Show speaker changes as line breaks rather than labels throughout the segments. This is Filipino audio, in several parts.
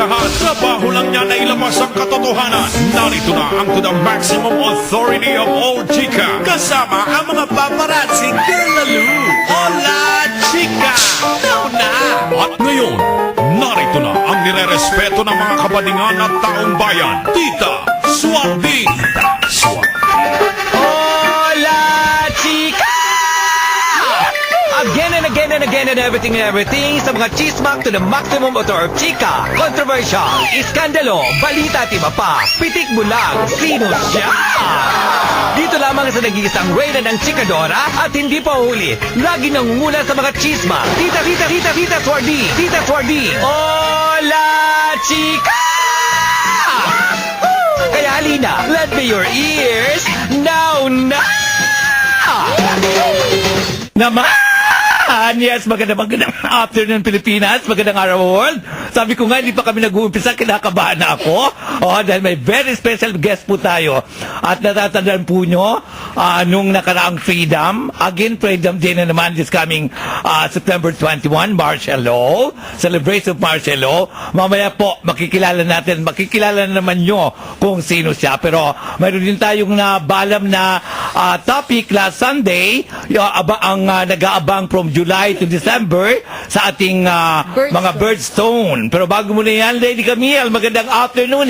lahat. Trabaho lang niya na ilabas ang katotohanan. Narito na ang to the maximum authority of all chika. Kasama ang mga paparazzi Girl Lalu. Hola, chika! Now na! At ngayon, narito na ang nirerespeto ng mga kabadingan at taong bayan. Tita Swarding!
Hola, chica! Again and again and again and everything sa mga chismak to the maximum author of chika. Controversial, iskandalo, balita at iba pa. Pitik mo lang, sino siya? Dito lamang sa nag-iisang reyna ng chikadora at hindi pa huli. Lagi nangunguna sa mga chisma. Tita Swardi. Hola, chica! Kaya halina, let me your ears now na! Naman! Yes, magandang afternoon Pilipinas, magandang araw world. Sabi ko nga, hindi pa kami nag-uumpisa, kinakabahan na ako. Dahil may very special guest po tayo. At natatandaan po nyo, nung nakaraang Freedom, again Freedom Day na naman this coming September 21, martial law, celebration of martial law. Mamaya po, makikilala na naman nyo kung sino siya. Pero mayroon din tayong nabalam na topic last Sunday, ang nag-aabang from July to December sa ating mga birdstone. Pero bago muna yan, Lady Camille, magandang afternoon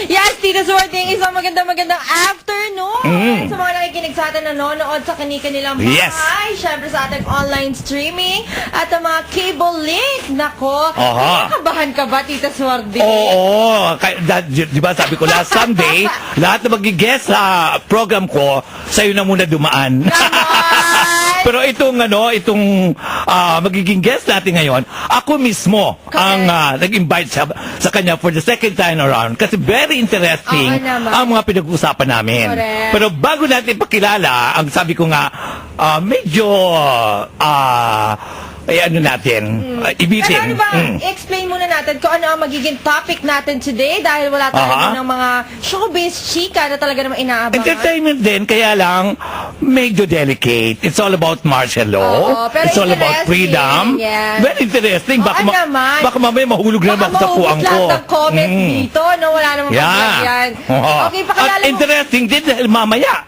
Yes, Tita Swarding, isang magandang afternoon. Sa mga nakikinig sa atin, nanonood sa kanilang bahay.
Yes.
Syempre sa ating online streaming at ang mga cable link. Nako, nakabahan ka ba, Tita Swarding?
Oo. Di ba sabi ko last Sunday, lahat na mag-guest sa program ko, sa'yo na muna dumaan. Pero itong magiging guest natin ngayon, ako mismo ang nag-invite sa kanya for the second time around kasi very interesting ang mga pinag-uusapan namin.
Correct.
Pero bago natin pakilala, ang sabi ko nga, medyo ibitin.
Pero explain muna natin kung ano ang magiging topic natin today dahil wala tayo ng mga showbiz chika na talaga naman inaabangan.
Entertainment din, kaya lang medyo delicate. It's all about martial law. It's all about freedom.
Yes.
Very interesting. Baka mamaya mahulog na ako sa puwang ko.
Baka mahulog lahat ng comment dito. Wala namang yan. Okay, pakilala mo.
Interesting din dahil mamaya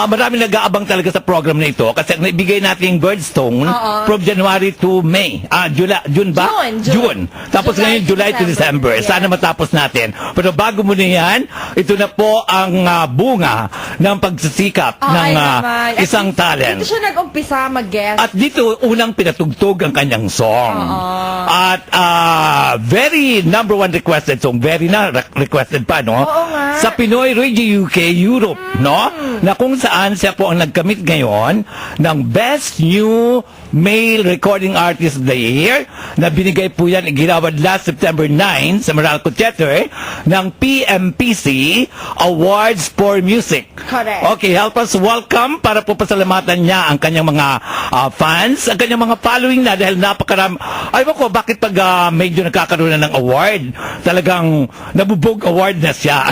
marami nag-aabang talaga sa program na ito kasi naibigay natin birdstone from January to May. June ba? June. Tapos ngayon July to December.
Yeah.
Sana matapos natin. Pero bago muna yan, ito na po ang bunga ng pagsisikap ng isang talent.
Dito siya nag-umpisa mag-guest.
At dito unang pinatugtog ang kanyang song. At very number one requested song. Very na requested pa, no?
Oo nga.
Sa Pinoy Radio UK Europe, no? Na kung saan siya po ang nagkamit ngayon ng Best New Male Recording Artist of the Year na binigay po yan, ginawad last September 9 sa Meralco Theater ng PMPC Awards for Music.
Correct.
Okay, help us welcome para po pasalamatan niya ang kanyang mga fans, ang kanyang mga following na dahil napakaram. Ay ko, bakit pag medyo nagkakaroon na ng award, talagang nabubog award na siya.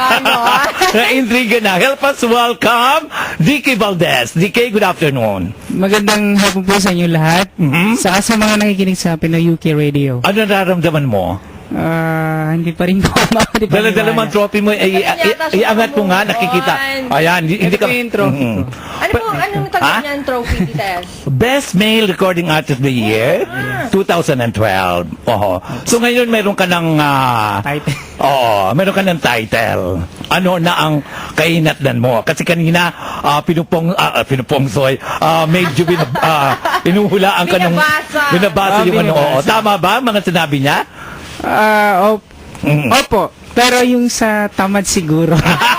Na-intriga na. Help us welcome DK Valdez. DK, good afternoon.
Magandang hapon po sa inyo lahat. Saka sa mga nakikinig sa Pinoy UK Radio.
Ano nararamdaman mo?
Hindi pa rin po.
Dala-dala mo ang trophy mo. Iangat mo nga, nakikita. Ayan, hindi
Ito
ka...
po yung trophy ko.
Anong tagyan niya ang trophy, Tita?
Best Male Recording Artist of the Year, 2012. So ngayon meron ka ng...
Title.
Meron ka ng title. Ano na ang kainatnan mo? Kasi kanina, medyo pinuhulaan ka nung... Binabasa yung ano. Tama ba mga sinabi niya?
Opo. Pero yung sa tamad siguro.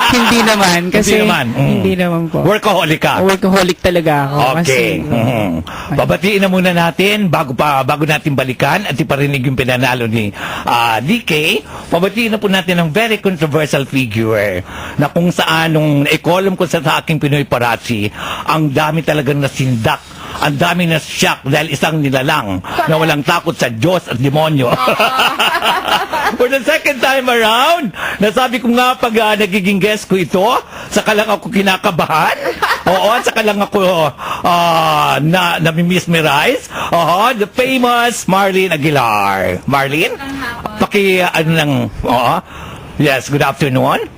Hindi naman. Kasi hindi naman po.
Workaholic ka?
Workaholic talaga ako.
Okay. Babatiin na muna natin bago natin balikan at iparinig yung pinanalo ni DK. Babatiin na po natin ang very controversial figure na kung saan nung i-column ko sa aking Pinoy Parazzi, ang dami talagang nasindak. Ang dami na shock dahil isang nilalang na walang takot sa Diyos at demonyo. For the second time around, nasabi ko nga pag nagiging guest ko ito, saka lang ako kinakabahan. Oo, saka lang ako nami-mesmerize. Oo, the famous Marlene Aguilar. Marlene? Yes, good afternoon.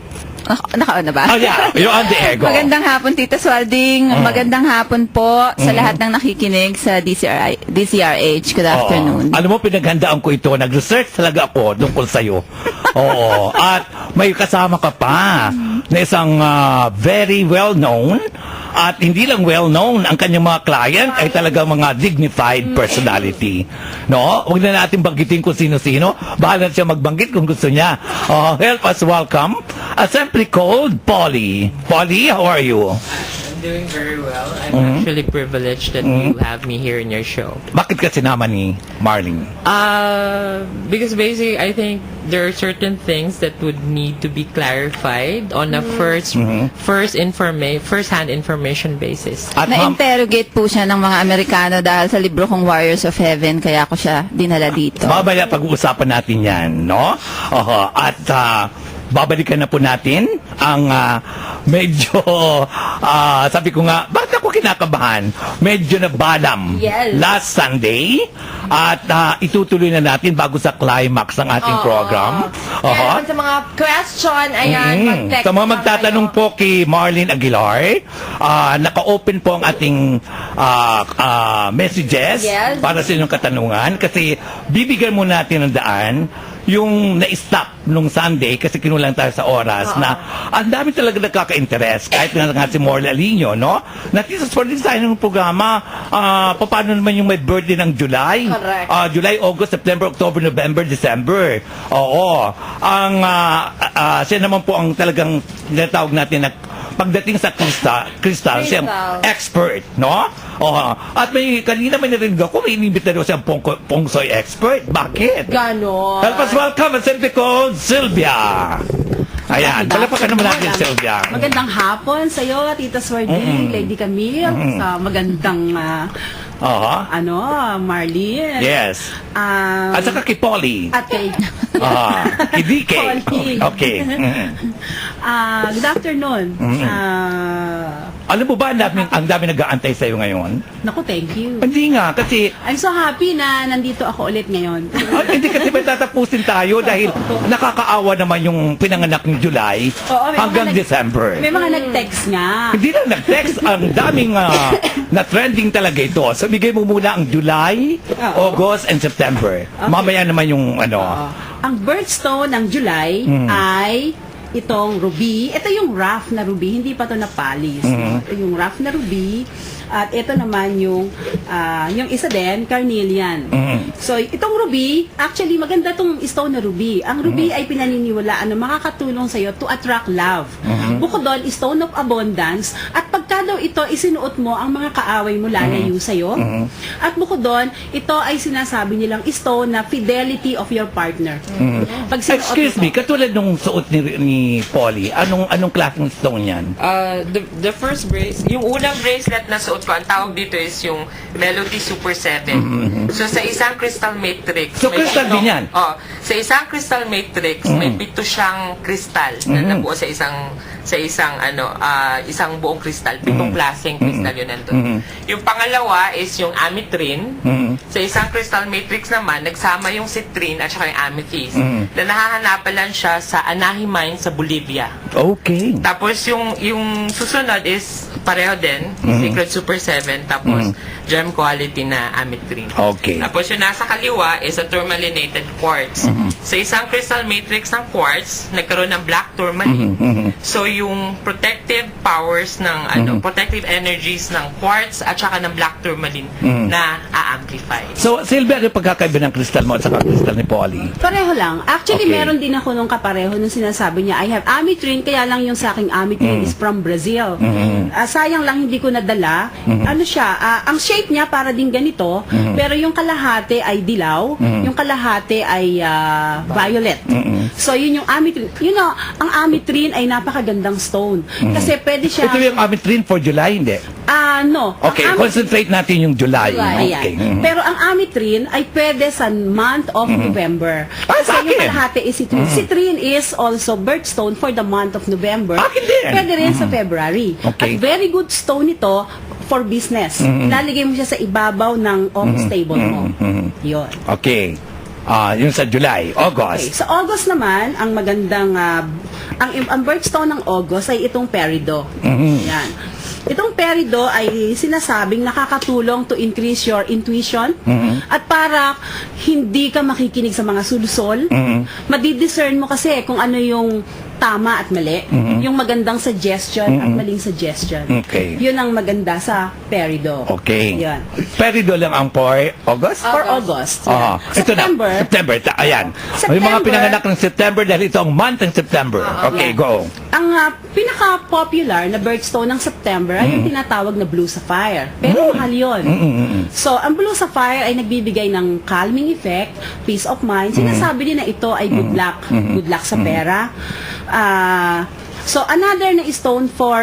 Nakaon na ba?
Oh, yeah. You're on the air. Go.
Magandang hapon, Tita Swalding. Magandang hapon po sa lahat ng nakikinig sa DCRH. Good afternoon.
Alam mo, pinaghandaan ko ito. Nag-research talaga ako tungkol sa'yo. Oo. At may kasama ka pa na isang very well-known at hindi lang well-known ang kanyang mga client ay talaga mga dignified personality. No? Huwag na natin banggitin kung sino-sino. Bahala siya magbanggit kung gusto niya. Help us welcome a simply called Polly. Polly, how are you?
I'm doing very well. I'm actually privileged that you have me here in your show.
Bakit ka sinama ni Marlene?
Because basically, I think there are certain things that would need to be clarified on a first-hand information basis.
At ma'am,
Na-interrogate po siya ng mga Amerikano dahil sa libro kong Warriors of Heaven, kaya ko siya dinala dito.
mamaya pag-uusapan natin yan, no? At babalikan na po natin ang medyo, sabi ko nga, bakit ako kinakabahan? Medyo na balam
Yes.
last Sunday at itutuloy na natin bago sa climax ng ating program.
Kaya naman sa mga question, ayan, mag-text
Sa mga
lang
magtatanong
kayo.
po kay Marlene Aguilar, naka-open po ang ating messages
Yes.
para sa inyong katanungan kasi bibigyan mo natin ng daan yung na-stop nung Sunday kasi kinulang tayo sa oras na ang dami talaga nagkaka-interest kahit nga si Morley Alinio, no? Natisas for din tayo ng programa paano naman yung may birthday ng July?
Correct.
July, August, September, October, November, December. Oo. Ang siya naman po ang talagang tinatawag natin na pagdating sa crystal, siyang expert, no? At kanina may narinig ako, may inimbita daw siyang pongsoy expert. Bakit?
Ganon.
Help us welcome a simply called Sylvia. Ayan, palapakan naman natin Sylvia.
Magandang hapon sa iyo, Tita Swarding, Lady Camille, sa magandang Marlene.
Yes. At saka kay Polly.
At kay
Kay DK.
Polly.
Okay.
good afternoon.
Alam mo ba, ang dami nag-aantay sa'yo ngayon?
Naku, thank you.
Hindi nga, kasi
I'm so happy na nandito ako ulit ngayon.
hindi kasi may tatapusin tayo dahil nakakaawa naman yung pinanganak ni July
Oo, may
hanggang
mga
December.
May mga nag-text nga.
Hindi lang nag-text, ang daming na-trending talaga ito. So, bigay mo muna ang July, August, and September. Mamaya naman yung
Ang birthstone ng July ay itong ruby. Ito yung rough na ruby, hindi pa to na polish. Ito yung rough na ruby. At ito naman yung isa din, carnelian. So, itong ruby, actually maganda tong stone na ruby. Ang ruby ay pinaniniwalaan na makakatulong sa'yo to attract love. Bukod doon, stone of abundance. At pagka daw ito isinuot mo, ang mga kaaway mo lalayo sa'yo. At bukod doon, ito ay sinasabi nilang stone na fidelity of your partner. Pag sinuot
Excuse
mo
me, katulad nung suot ni Polly, anong klaseng stone yan?
The first yung unang bracelet na suot ko, ang tawag dito is yung Melody Super 7. So, sa isang crystal matrix.
So,
may
crystal din yan?
Sa isang crystal matrix, may pito siyang crystal na nabuo sa isang buong crystal. Pitong klaseng crystal yun nandun. Yung pangalawa is yung ametrine. Sa isang crystal matrix naman, nagsama yung citrine at saka yung amethyst na nahahanapan lang siya sa Anaheim Mine sa Bolivia.
Okay.
Tapos yung susunod is pareho din, Secret Super 7, tapos gem quality na ametrine.
Okay.
Tapos yung nasa kaliwa is a tourmalinated quartz. Sa isang crystal matrix ng quartz, nagkaroon ng black tourmaline. So yung protective powers ng protective energies ng quartz at saka ng black tourmaline na a-amplify.
So, Sylvia, ano pagkakaiba ng crystal mo at saka crystal ni Polly?
Pareho lang. Actually,
Okay.
meron din ako nung kapareho nung sinasabi niya, I have ametrine, kaya lang yung sa aking ametrine is from Brazil. Sayang lang hindi ko nadala. Ano siya, ang shade shape niya para din ganito, pero yung kalahati ay dilaw, yung kalahati ay violet. So, yun yung ametrine. You know, ang ametrine ay napakagandang stone. Kasi pwede siya...
Ito yung ametrine for July, hindi?
No.
Okay,
Ang
concentrate natin yung July.
Ayan.
Okay.
Pero ang ametrine ay pwede sa month of November.
Ah, sa
Kasi yung
akin?
kalahati is citrine. Citrine is also birthstone for the month of November.
Akin din.
Pwede rin sa February.
Okay.
At very good stone ito for business. Lalagay mo siya sa ibabaw ng office table mo. Yun.
Okay. Yung sa July,
Okay.
August.
Sa August naman, ang magandang ang birthstone ng August ay itong peridot. Yan. Itong peridot ay sinasabing nakakatulong to increase your intuition at para hindi ka makikinig sa mga sulusol. Madidiscern mo kasi kung ano yung tama at mali, yung magandang suggestion at maling suggestion.
Okay.
Yun ang maganda sa peridot.
Okay.
Yan.
Perido lang ang for August?
For August.
Ah,
Yan.
ito na.
September.
September. Ayan. May mga
September.
pinanganak ng September dahil ito ang month ng September. Okay, go.
Ang pinaka-popular na birthstone ng September ay yung tinatawag na Blue Sapphire. Pero mahal yun. So, ang Blue Sapphire ay nagbibigay ng calming effect, peace of mind. Sinasabi din na ito ay good luck. Good luck sa pera. So, another na stone for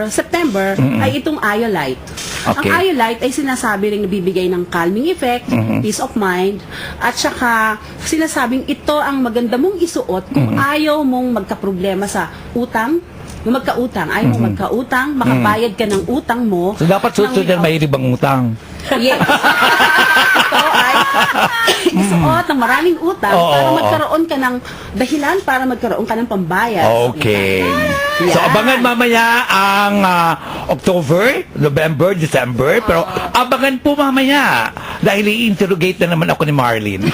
September ay itong iolite.
Okay.
Ang iolite ay sinasabi rin nabibigay ng calming effect, peace of mind, at saka sinasabing ito ang maganda mong isuot kung ayaw mong magkaproblema sa utang, kung magkautang, ayaw mong magkautang, makabayad ka ng utang mo.
So, dapat susunod yan mahilig bang utang?
Yes. Ito ay isuot ng maraming utang para magkaroon ka ng dahilan para magkaroon ka ng pambayad.
Okay.
Yan.
So, abangan mamaya ang October, November, December. Pero abangan po mamaya dahil i-interrogate na naman ako ni Marlene.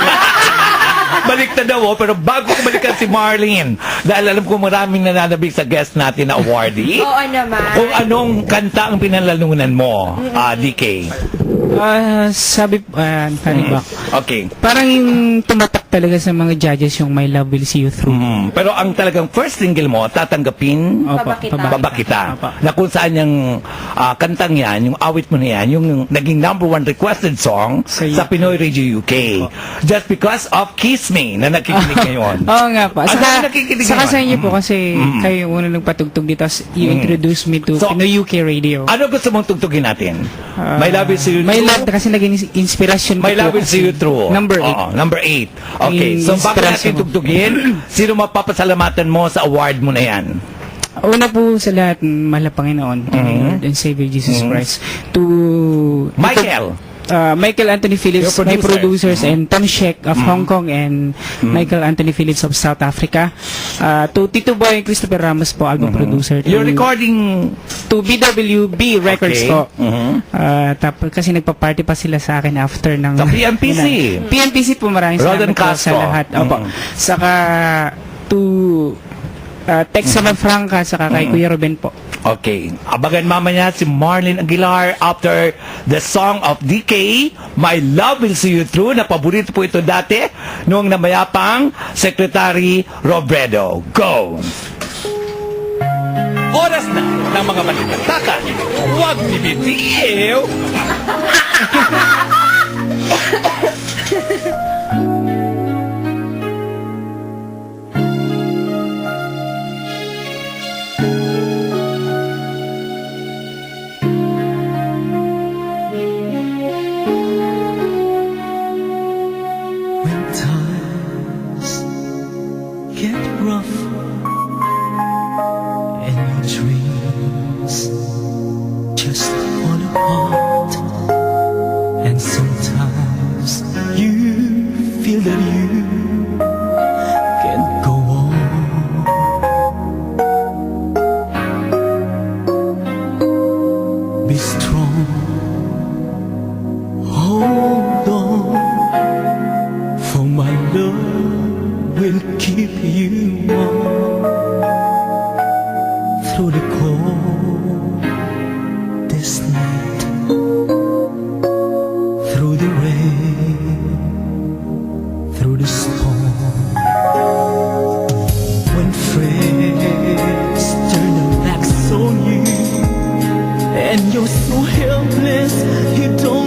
Balik na daw, pero bago ko balikan si Marlene, dahil alam ko maraming nananabik sa guest natin na awardee,
Oo naman.
kung anong kanta ang pinalalunan mo, DK.
Sabi, Haribak,
Okay.
parang yung tumatak talaga sa mga judges yung My Love Will See You Through.
Pero ang talagang first single mo, tatanggapin,
Opo,
Babakita.
Babakita.
Opo.
Na kung saan yung kantang yan, yung awit mo na yan, yung naging #1 requested song
Sa
sa Pinoy Radio UK. Just because of Kiss Me na nakikinig ngayon.
Oo nga po.
Ano
Saka,
nakikinig
saka
ngayon?
sa inyo po kasi kayo yung unang nagpatugtog dito. You introduced me to
So,
Pinoy UK Radio.
Ano gusto mong tugtugin natin? My Love Is You
My
True?
Love kasi naging inspiration ko
My
po
Love Is
kasi.
You True.
Number 8.
Oo, number 8. Okay.
Yung
So, bago natin
inspiration ko.
tugtugin, sino mapapasalamatan mo sa award mo na yan?
Una po sa lahat, mahal na Panginoon, Lord and Savior Jesus Christ, to
Michael.
Michael Anthony Phillips,
Your
my
producer.
producers, and Tom Sheck of Hong Kong, and Michael Anthony Phillips of South Africa. To Tito Boy and Christopher Ramos po, album producer.
You're
To-
recording
to BWB Records
Okay.
po. Tapos kasi nagpa-party pa sila sa akin after ng
Sa PMPC.
PMPC po, maraming
Rodan
salamat po sa
Castro.
lahat. Opo. Saka to Texan Franca, saka kay Kuya Ruben po.
Okay. Abangan mamaya si Marlene Aguilar after the song of DK, My Love Will See You Through, na paborito po ito dati noong namayapang Secretary Robredo. Go! Oras na ng mga malinatakan. Huwag bibitiw!
When times get rough and your dreams just fall apart, and sometimes you feel that you can't go on. Be strong, hold on. For my love will keep you warm through the coldest night, through the rain, through the storm. When friends turn their backs on you and you're so helpless, you don't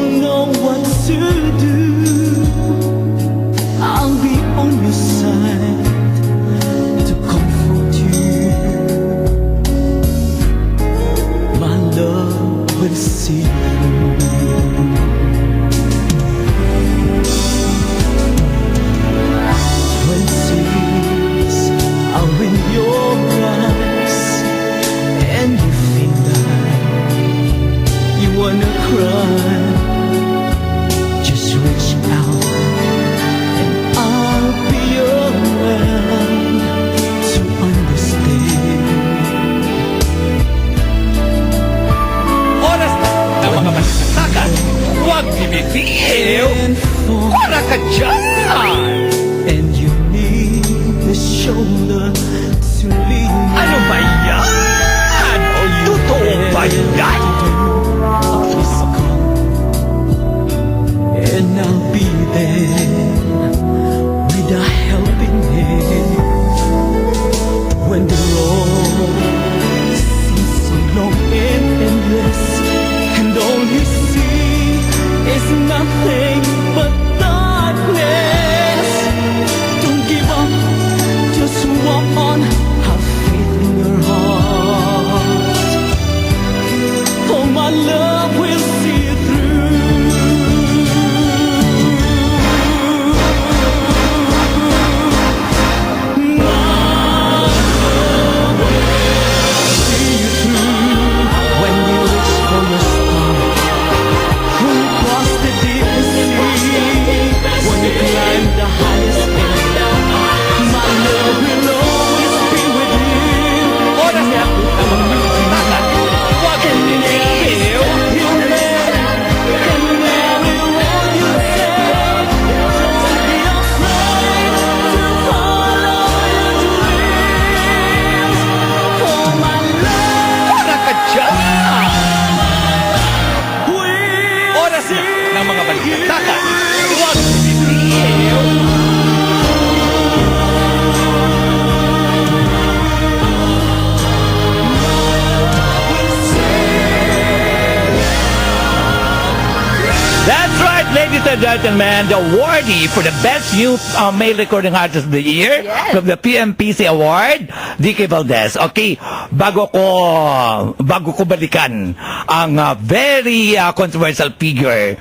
and gentlemen, the awardee for the Best New Male Recording Artist of the Year from the PMPC Award, DK Valdez. Okay, bago ko balikan ang very controversial figure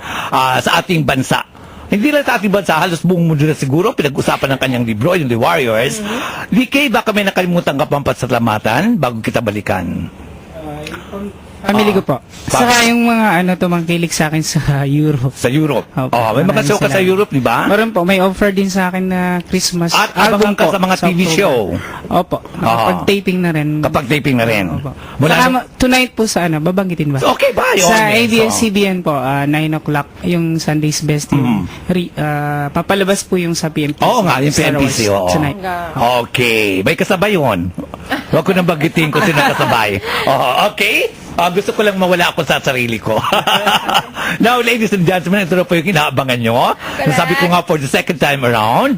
sa ating bansa. Hindi lang sa ating bansa, halos buong mundo na siguro, pinag-usapan ng kanyang libro, yung The Warriors. DK, baka may nakalimutan ka pang pasalamatan bago kita balikan?
Family ko po. Saka yung mga tumangkilik sa akin sa Europe.
Sa Europe.
Opo.
May mga show ka sa
Salamat.
Europe, di ba?
Meron po, may offer din sa akin na Christmas
At
album
abangan ka
po
sa mga TV
October.
show.
Opo. Kapag-taping na rin.
Kapag taping na rin.
Opo.
Mula
Saka
sa-
tonight po sa babanggitin ba?
Okay ba? Yun,
Sa
yes.
ABS-CBN po, 9 o'clock, yung Sunday's Best yung papalabas po yung sa PMPC.
Oo nga, yung
Star
PMPC,
Wars
oo.
Tonight.
Okay. May kasabay yun. Huwag ko nang bagitin kung sino kasabay. Okay? Gusto ko lang mawala ako sa sarili ko. Now, ladies and gentlemen, ito na po yung inaabangan nyo. Sabi ko nga for the second time around,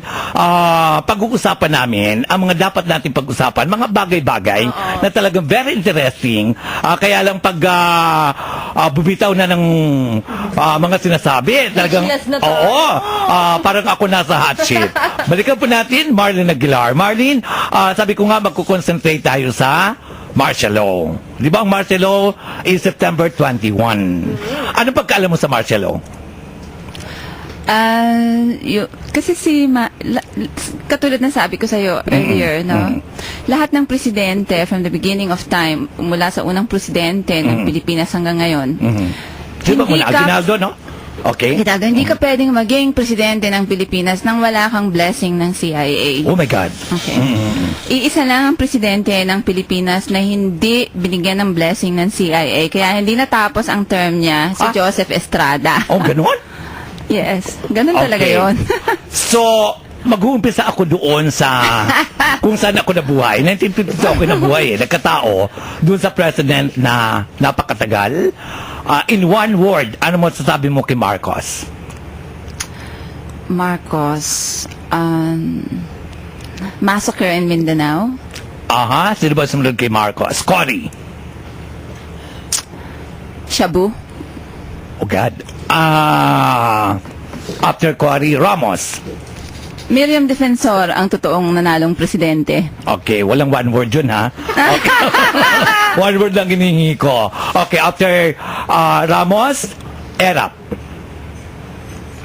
pag-uusapan namin ang mga dapat natin pag-usapan, mga bagay-bagay na talagang very interesting. Kaya lang pag bubitaw na ng mga sinasabi, talagang,
Speechless na to.
parang ako nasa hot seat. Balikan po natin, Marlene Aguilar. Marlene, sabi ko nga magkukonsentrate tayo sa martial law. Di ba ang martial law is September 21? Ano pagkaalam mo sa martial law?
Kasi katulad na sabi ko sa'yo earlier, no? Lahat ng presidente from the beginning of time, mula sa unang presidente ng Pilipinas hanggang ngayon,
Di ba
Hindi
muna,
ka-
Aguinaldo, no? Okay.
Hidalgo, hindi ka pwedeng maging presidente ng Pilipinas nang wala kang blessing ng CIA.
Oh my God.
Okay. Iisa lang ang presidente ng Pilipinas na hindi binigyan ng blessing ng CIA. Kaya hindi natapos ang term niya, si Joseph Estrada.
Oh, ganun?
Yes. Ganun talaga
Okay.
yon.
So, mag-uumpisa ako doon sa kung saan ako nabuhay. 1952 ako nabuhay nagkatao doon sa president na napakatagal. In one word, ano mo sasabi mo kay Marcos?
Marcos, massacre in Mindanao.
Aha, sino ba sumunod kay Marcos? Cory.
Shabu.
Oh God. After Cory, Ramos.
Miriam Defensor ang totoong nanalong presidente.
Okay, walang one word yun, ha? Okay. One word lang hinihingi ko. Okay, after Ramos, Erap.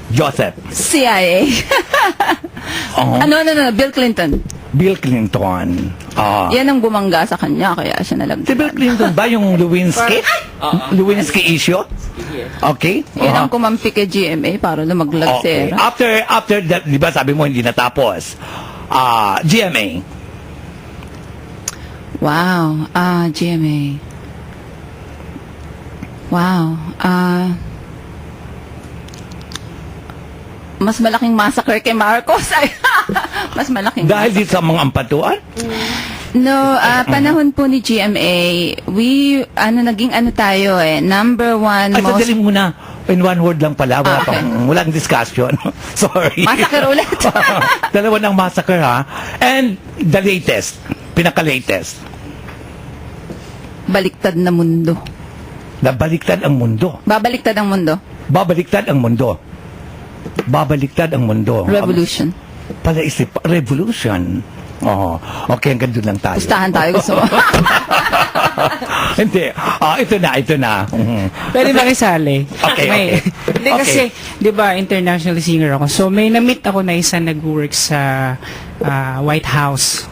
Joseph.
CIA. No, Bill Clinton.
Bill Clinton.
Yan ang bumangga sa kanya, kaya siya nalang.
Si Bill Clinton ba yung Lewinsky? Lewinsky issue? Okay.
Yan ang kumampi kay GMA para lumaglag
Okay.
si Era.
After that, di ba sabi mo hindi natapos? GMA.
Wow. GMA. Wow. Mas malaking massacre kay Marcos. Mas malaking.
Dahil dito sa mga ampatuan?
No, panahon po ni GMA, naging tayo number one
Ay,
most...
sadali muna. In one word lang pala. Walang discussion. Sorry.
Massacre ulit.
Dalawa ng massacre, ha? And the latest. Pinaka-latest.
Baliktad na mundo.
Nabaliktad ang mundo.
Babaliktad ang mundo.
Babaliktad ang mundo. Babaliktad ang mundo.
Revolution.
Palaisip. Revolution. Oo. Okay, hanggang doon lang tayo.
Pustahan tayo, gusto mo.
Hindi. Ito na. Mhm.
Pwede ba kisali?
Okay, okay.
Hindi
Okay.
kasi, di ba, international singer ako. So, may na-meet ako na isa nag-work sa White House.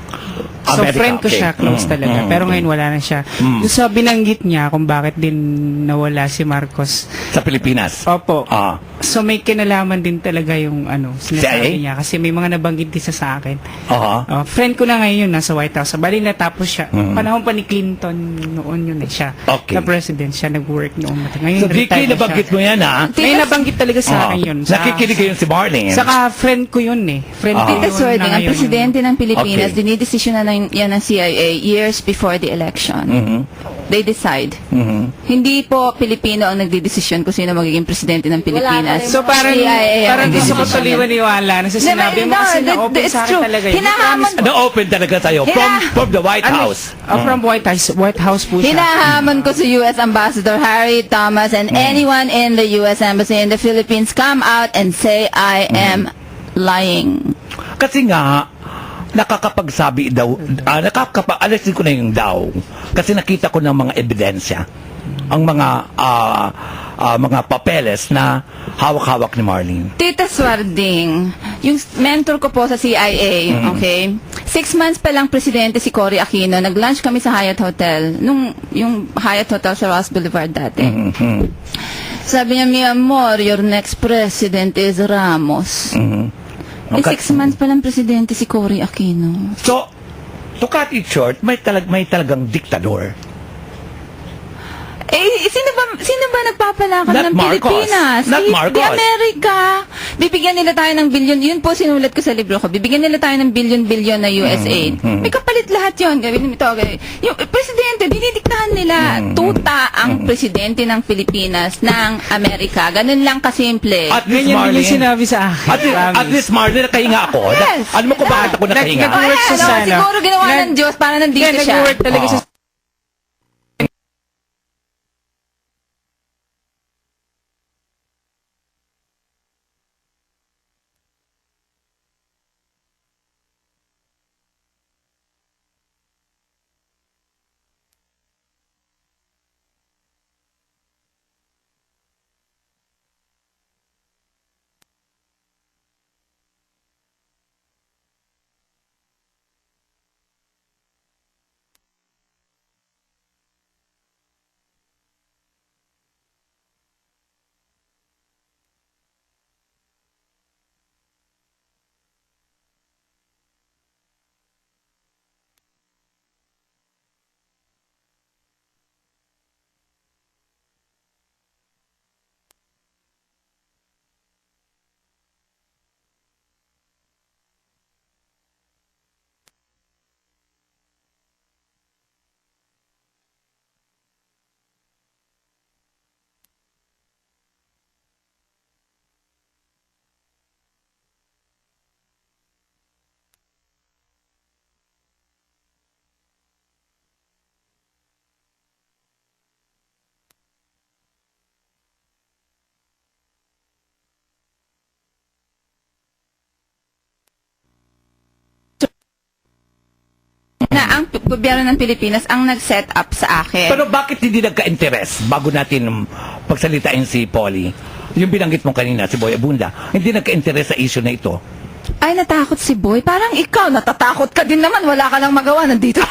So,
America,
friend ko
okay.
siya, close talaga. Pero ngayon wala na siya. Doon sa binanggit niya kung bakit din nawala si Marcos.
Sa Pilipinas.
Opo.
Ah.
So, may kinalaman din talaga yung sinasabi
CIA?
niya. Kasi may mga nabanggit din sa akin.
Aha.
Friend ko na ngayon yun, nasa White House. Bali natapos siya. Panahon pa ni Clinton noon yun siya.
Okay.
Na president siya, nag-work noon. Ngayon,
So, Vicky,
retired na
nabanggit
siya.
mo yan, ha?
May nabanggit talaga sa akin yun.
Nakikinig kayo si Marlene.
Saka friend ko yun eh. Friend ko
Tita
yun
Swerding,
na
ang
ngayon.
presidente ng Pilipinas,
Okay.
dinidesisyon na ng yan ng CIA years before the election. They decide. Hindi po Pilipino ang nagdidesisyon kung sino magiging presidente ng Pilipinas.
So parang
CIA ang
gusto ko
nagdidesisyon.
tuloy maniwala na sa sinabi mo kasi na-open
it's
sa akin
true.
talaga yun.
Hinahamon,
Na-open talaga sa'yo from the White House.
From White House po siya.
hinahamon ko sa U.S. Ambassador Harry Thomas and anyone in the U.S. Embassy in the Philippines, come out and say I am lying.
Kasi nga, nakakapagsabi daw, alisin ko na yung daw. Kasi nakita ko ng mga ebidensya, ang mga papeles na hawak-hawak ni Marlene.
Tita Swarding, yung mentor ko po sa CIA, okay? 6 months pa lang presidente si Cory Aquino, nag-lunch kami sa Hyatt Hotel, yung Hyatt Hotel sa Ross Boulevard dati. Sabi niya, mi amor, your next president is Ramos. Eh, 6 months pa lang presidente si Cory Aquino.
So, to cut it short, may talagang diktador.
Eh, sino ba nagpapalakad
Not
ng
Marcos.
Pilipinas?
Not Marcos.
The America. Bibigyan nila tayo ng bilyon. Yun po sinulat ko sa libro ko. Bibigyan nila tayo ng bilyon-bilyon na US aid. May kapalit lahat yun. Yung presidente, dinidiktahan nila. Tuta ang presidente ng Pilipinas, ng Amerika. Ganun lang kasimple.
At least
Ganyan din yung
Marlene,
sinabi sa akin.
at least Marlene, nakahinga ako.
Yes.
Alam mo kung bakit ako nakahinga?
Nag-work siya sa ano.
Siguro ginawa ng Diyos para nandito
Hindi,
siya.
nag-work talaga siya.
Na ang gobyerno ng Pilipinas ang nag-set up sa akin.
Pero bakit hindi nagka-interes bago natin pagsalitain si Polly? Yung binanggit mo kanina, si Boy Abunda, hindi nagka-interes sa issue na ito.
Ay, natakot si Boy. Parang ikaw, natatakot ka din naman. Wala ka lang magawa. Nandito.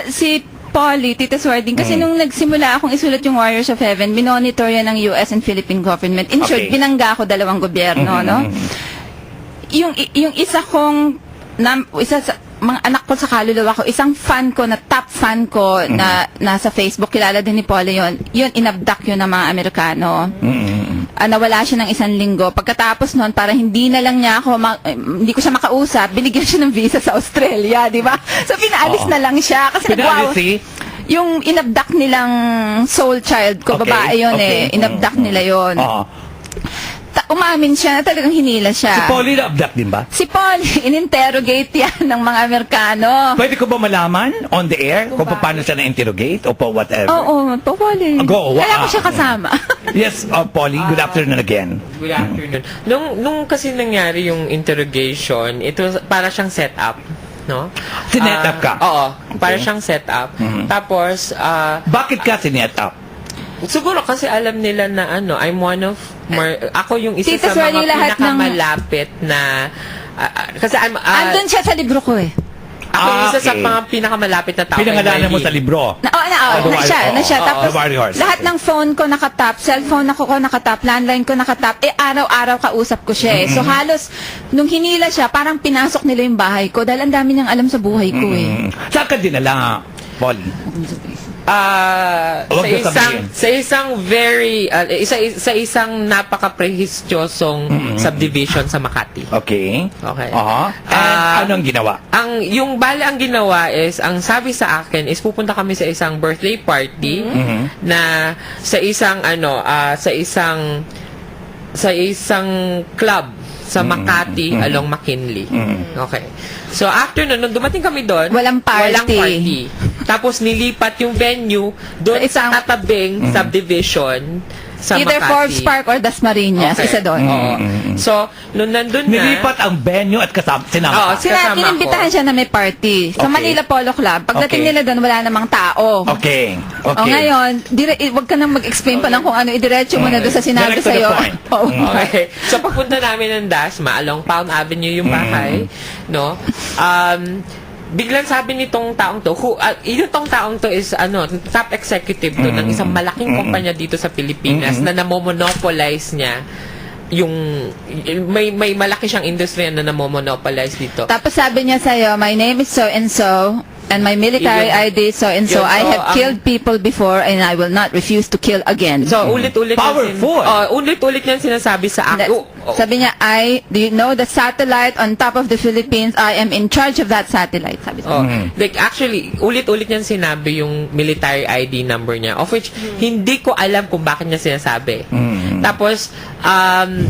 si Polly, Tita Swarding, kasi nung nagsimula akong isulat yung Warriors of Heaven, minonitor yan ng US and Philippine government. In short,
Okay.
binangga ko 2 gobyerno, no? Yung isa kong, isa sa mga anak ko sa kaluluwa ko, isang fan ko, na top fan ko, na nasa Facebook, kilala din ni Polly yun, inabduct yun ng mga Amerikano. Nawala siya ng 1 linggo. Pagkatapos nun, para hindi na lang niya ako, hindi ko siya makausap, binigyan siya ng visa sa Australia, di ba? So, pinaalis na lang siya. Kasi
Pinaalis si?
yung inabduct nilang soul child ko,
Okay,
babae yun
okay.
inabduct nila yun.
Oo.
Umamin siya na talagang hinila siya.
Si Polly na-abduct din ba?
Si Paul, in-interrogate yan ng mga Amerikano.
Pwede ko ba malaman on the air kung paano siya na-interrogate o po whatever?
Oo, po Paul.
Go,
Kaya ko siya kasama.
Yes, Polly, good afternoon again.
Good afternoon. Nung kasi nangyari yung interrogation, ito para siyang setup, no?
Sinet-up ka?
Oo, para siyang setup. Tapos,
Bakit ka sinet-up?
siguro kasi alam nila na I'm one of ako yung isa
Tita
sa
Swarding,
mga
lahat ng-
pinakamalapit na kasi
Andun siya sa libro ko eh.
ako yung isa sa
okay.
mga pinakamalapit na tao.
Pinangalanan mo sa libro.
Na
The
siya.
Warriors.
Tapos,
The Warriors.
lahat ng phone ko nakatap, cellphone ako nakatap, landline ko nakatap, araw-araw kausap ko siya eh. So, halos, nung hinila siya, parang pinasok nila yung bahay ko dahil ang dami niyang alam sa buhay ko eh.
Saan ka dinala, Polly? Huwag na sabihin.
sa isang very sa isang napaka-prehistyosong subdivision sa Makati.
Okay.
Okay.
Aha. And anong ginawa?
Yung ginawa is, ang sabi sa akin is pupunta kami sa isang birthday party na sa isang club sa Makati along McKinley. Okay. So after nung dumating kami doon,
Walang party.
Tapos nilipat yung venue doon sa tatabing subdivision sa
Either
Makati.
Forbes Park or Dasmariñas, isa doon.
Oo. So, nung nandun na,
Nilipat ang venue at sinama.
Oo,
Sila,
kasama
inimbitahan
ko.
siya na may party. Sa
Okay.
Manila Polo Club. Pagdating
Okay.
nila doon, wala namang tao.
Okay.
O ngayon, wag ka nang mag-explain pa ng kung ano, idiretso mo na doon sa sinabi
Direct to the
sa'yo.
point.
Oo.
Okay. So, pagpunta namin ng Dasma, along Pound Avenue yung bahay, no? Biglang sabi nitong taong to, itong taong to is, top executive to ng isang malaking kumpanya dito sa Pilipinas na namomonopolize niya yung, may malaki siyang industry na namomonopolize dito.
Tapos sabi niya sa'yo, my name is so-and-so, and my military
Yun.
ID so-and-so.
Yun,
I
so,
have killed people before, and I will not refuse to kill again.
So, ulit-ulit
Powerful.
ulit-ulit niyan sinasabi sa akin.
Sabi niya, do you know the satellite on top of the Philippines? I am in charge of that satellite. Sabi niya.
Like actually, ulit-ulit niyan sinabi yung military ID number niya, of which hindi ko alam kung bakit niya sinasabi. Tapos,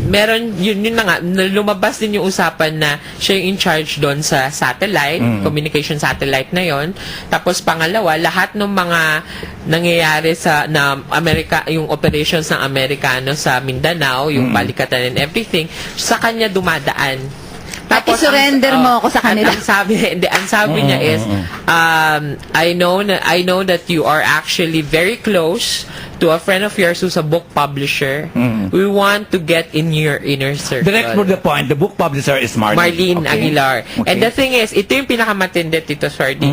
meron, yun na nga, lumabas din yung usapan na siya yung in charge doon sa satellite, communication satellite na yon. Tapos pangalawa, lahat ng mga nangyayari na Amerika, yung operations ng Amerikano sa Mindanao, yung balikatan and everything, sa kanya dumadaan.
At isurrender mo ako sa kanila.
Ang sabi niya is, I know that you are actually very close to a friend of yours who's a book publisher. We want to get in your inner circle.
Direct to the point, the book publisher is
Marlene
Okay.
Aguilar.
Okay.
And the thing is, ito yung pinakamatindi, Tito Swardy.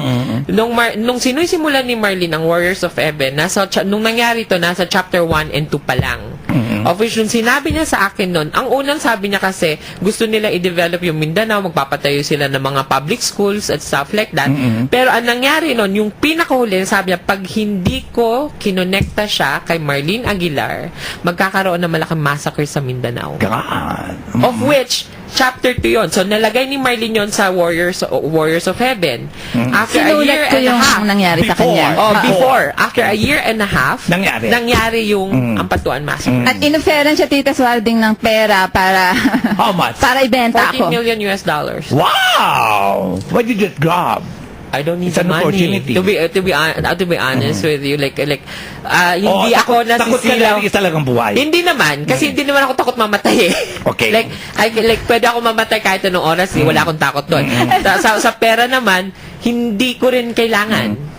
Nung sinusimulan ni Marlene ang Warriors of Heaven, nung nangyari to, nasa chapter 1 and 2 pa lang. Of which, nung sinabi niya sa akin nun, ang unang sabi niya kasi, gusto nila i-develop yung Mindanao, magpapatayo sila ng mga public schools at stuff like that. Pero ang nangyari nun, yung pinakahuli, sabi niya, pag hindi ko kinonekta siya kay Marlene Aguilar, magkakaroon ng malaking massacre sa Mindanao.
God.
Of which, chapter 2 yun. So, nalagay ni Marlene yun sa Warriors of Heaven. After a year
Sinulat ko
and a
yung
half.
nangyari sa
Before.
kanya.
Before. After a year and a half,
Nangyari.
yung Ampatuan Massacre.
At inoferan siya Tita Swalding ng pera para
How much?
para ibenta
$14
ako.
million.
Wow! Why did you just grab?
I don't need
It's
the
an
money.
opportunity.
To be honest with you, hindi ako
Takot ka
nasisilaw.
lang isa lang ang buhay.
Hindi naman, kasi hindi naman ako takot mamatay eh.
Okay.
Pwede ako mamatay kahit anong oras, wala akong takot doon. sa pera naman, hindi ko rin kailangan.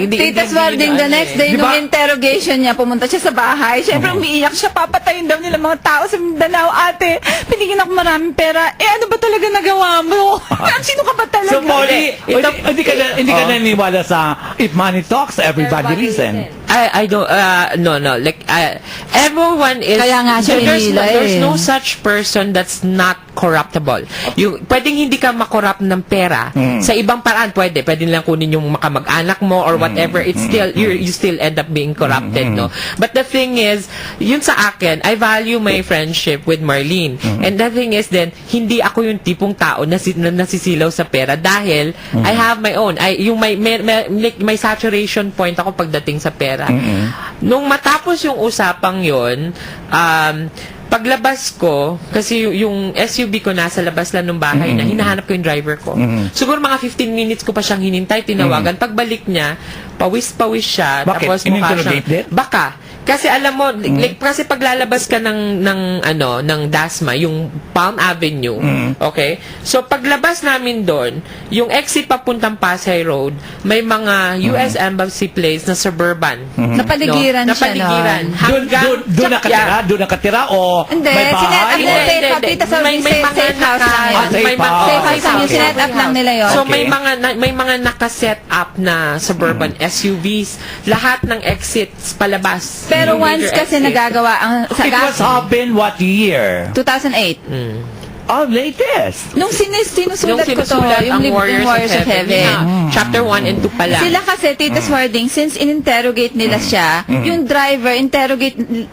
Tita Swalding, the next day,
Di ba?
nung interrogation niya, pumunta siya sa bahay. Siyempre, umiiyak siya. Papatayin daw nila mga tao sa Mindanao. Ate, pinigyan ako maraming pera. Ano ba talaga nagawa mo? Sino ka ba talaga?
So, Molly, hindi ka naniniwala sa if money talks, everybody listen.
I don't, no. Everyone is,
Kaya nga siya hinila
there's
eh.
no such person that's not corruptible. Pwedeng hindi ka makorrupt ng pera. Sa ibang paraan, pwede nilang kunin yung makamag-anak mo or whatever. It's still, you still end up being corrupted, no? But the thing is, yun sa akin, I value my friendship with Marlene. And the thing is then, hindi ako yung tipong tao na nasisilaw sa pera dahil I have my own. May saturation point ako pagdating sa pera. Nung matapos yung usapang yon, paglabas ko, kasi yung SUV ko nasa labas lang ng bahay na hinahanap ko yung driver ko. Siguro mga 15 minutes ko pa siyang hinintay, tinawagan. Pagbalik niya, pawis-pawis siya.
Bakit?
Tapos mukha
In-interrogate
siyang, baka. Kasi alam mo, kasi paglalabas ka ng Dasma, yung Palm Avenue, okay? So, paglabas namin doon, yung exit papuntang Pasay Road, may mga US Embassy place na suburban.
Napaligiran siya,
Napaligiran.
no?
Doon nakatira o
Hindi,
may bahay?
sinet up nila safe house. Tita Swalding, safe house lang yun.
safe house.
Safe house lang yun. Sinet up lang nila yun.
So
Okay.
may mga nakaset up na suburban SUVs, lahat ng exits palabas.
Pero
Yung
once
major
kasi
exit.
nagagawa ang
It was happened what year?
2008.
Latest.
Nung sinusulat ko to,
sinusulat
yung
ang Warriors of Heaven. Chapter 1 and 2 pa lang.
Sila kasi, Tita Swarding, since in-interrogate nila siya, yung driver,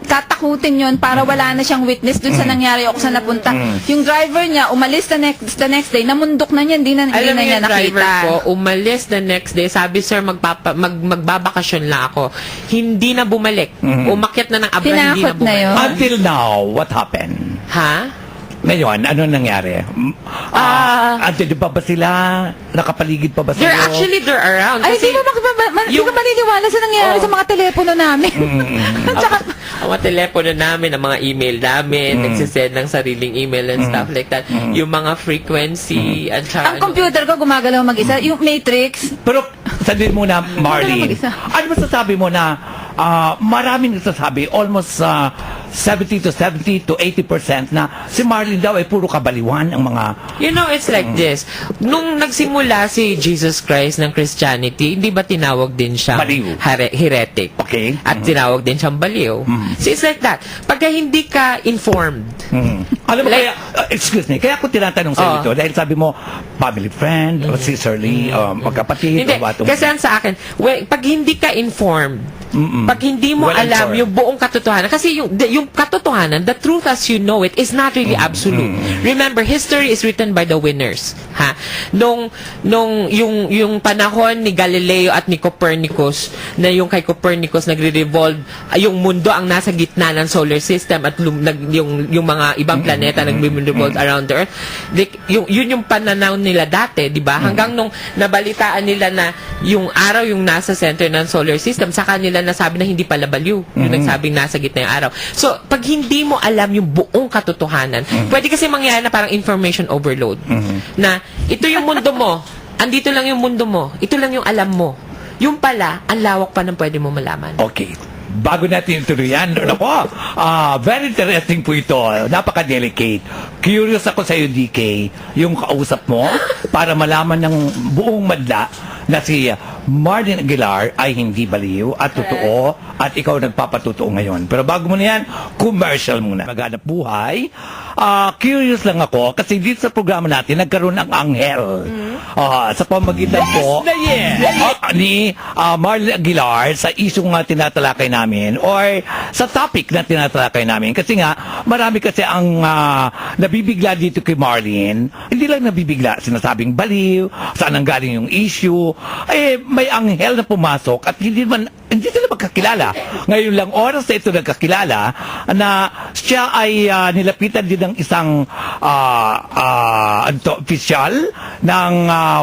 tatakutin yun para wala na siyang witness dun sa nangyari o kung saan napunta. Yung driver niya, umalis the next day, namundok na niya, hindi na
Alam mo
niya
yung driver
nakita.
ko, umalis the next day, sabi, sir, magbabakasyon lang ako. Hindi na bumalik. Umakyat na ng abra, hindi na
Tinakot na
bumalik.
yun.
Until now, what happened?
Ha?
Ngayon, ano nangyari? Andito pa ba sila? Nakapaligid pa ba sila?
They're around.
Ay,
Kasi
di ba maniniwala sa nangyari sa mga telepono namin? At saka,
ang mga telepono namin, ang mga email namin, nagsisend ng sariling email and stuff like that. Yung mga frequency, at saka
ang computer ko gumagalaw mag-isa. Yung Matrix,
Pero, sabihin mo na, Marlene,
mag-isa.
ano masasabi mo na maraming nagsasabi, almost 70 to 80% na si Marlene daw ay puro kabaliwan ang mga...
You know, it's like this. Nung nagsimula si Jesus Christ ng Christianity, hindi ba tinawag din siyang
Baliw.
Heretic?
Okay.
At tinawag din siyang baliw. So it's like that. Pagka hindi ka informed,
Alam mo,
Like-
excuse me, kaya ako tinatanong sa ito, dahil sabi mo, family friend, o sisterly, magkapatid,
hindi,
o batong...
kasi ang sa akin, pag hindi ka informed, pag hindi mo
Well
alam
informed.
yung buong katotohanan, kasi yung katotohanan, the truth as you know it is not really absolute. Remember, history is written by the winners. Ha? Nung yung panahon ni Galileo at ni Copernicus, na yung kay Copernicus nagre-revolve, yung mundo ang nasa gitna ng solar system at yung mga ibang planeta nagre-revolve around the earth. Yun yung pananaw nila dati, di ba? Hanggang nung nabalitaan nila na yung araw yung nasa center ng solar system, saka nila nasabi na hindi pala baliw. Yung nagsabing nasa gitna yung araw. So, pag hindi mo alam yung buong katotohanan, pwede kasi mangyari na parang information overload. Na, ito yung mundo mo, andito lang yung mundo mo, ito lang yung alam mo. Yung pala, ang lawak pa ng pwede mo malaman.
Okay. Bago natin ituloy yan, ako, very interesting po ito. Napaka-delicate. Curious ako sa iyo, DK, yung kausap mo para malaman ng buong madla na si Marlene Aguilar ay hindi baliw at totoo at ikaw nagpapatotoo ngayon. Pero bago mo na yan, commercial muna. Maghanap buhay. Curious lang ako kasi dito sa programa natin nagkaroon ng anghel. Sa pamagitan po ni Marlene Aguilar sa isyong nga tinatalakay namin or sa topic na tinatalakay namin. Kasi nga, marami kasi ang nabibigla dito kay Marlene. Hindi lang nabibigla, sinasabing baliw, saan ang galing yung issue. May anghel na pumasok at hindi sila magkakilala. Ngayon lang oras na ito nagkakilala na siya ay nilapitan din ng isang official ng